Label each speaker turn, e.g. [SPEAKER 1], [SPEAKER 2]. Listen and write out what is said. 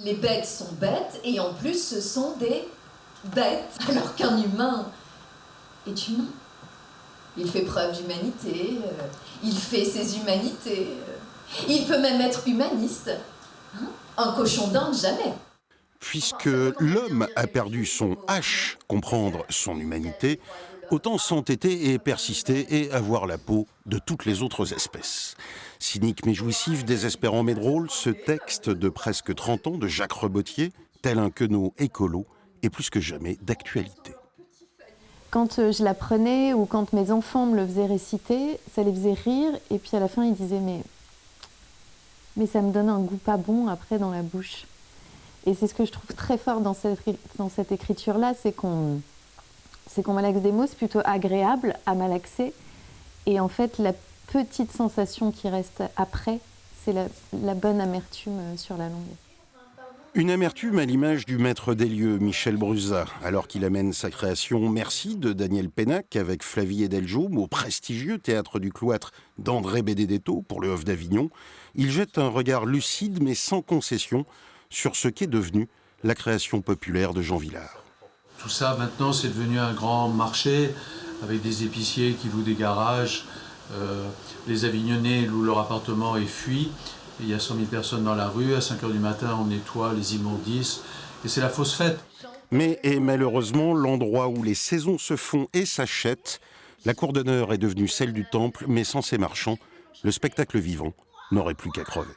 [SPEAKER 1] Les bêtes sont bêtes et en plus ce sont des bêtes, alors qu'un humain est humain. Il fait preuve d'humanité, il fait ses humanités, il peut même être humaniste. Hein? Un cochon d'Inde, jamais.
[SPEAKER 2] Puisque l'homme a perdu son H, comprendre son humanité, autant s'entêter et persister et avoir la peau de toutes les autres espèces. Cynique mais jouissif, désespérant mais drôle, ce texte de presque 30 ans de Jacques Rebottier, tel un queneau écolo, est plus que jamais d'actualité.
[SPEAKER 3] Quand je l'apprenais ou quand mes enfants me le faisaient réciter, ça les faisait rire et puis à la fin ils disaient mais ça me donne un goût pas bon après dans la bouche. Et c'est ce que je trouve très fort dans cette écriture-là, c'est qu'on malaxe des mots, c'est plutôt agréable à malaxer. Et en fait, la petite sensation qui reste après, c'est la bonne amertume sur la langue.
[SPEAKER 2] Une amertume à l'image du maître des lieux, Michel Bruzat, alors qu'il amène sa création Merci de Daniel Pénac avec Flavie Edeljaume au prestigieux Théâtre du Cloître d'André Benedetto pour le Oeuf d'Avignon. Il jette un regard lucide mais sans concession sur ce qu'est devenu la création populaire de Jean Vilar.
[SPEAKER 4] Tout ça, maintenant, c'est devenu un grand marché avec des épiciers qui louent des garages. Les Avignonnais louent leur appartement et fuient. Et il y a 100 000 personnes dans la rue. À 5 h du matin, on nettoie les immondices. Et c'est la fausse fête.
[SPEAKER 2] Mais est malheureusement l'endroit où les saisons se font et s'achètent. La cour d'honneur est devenue celle du temple, mais sans ses marchands, le spectacle vivant n'aurait plus qu'à crever.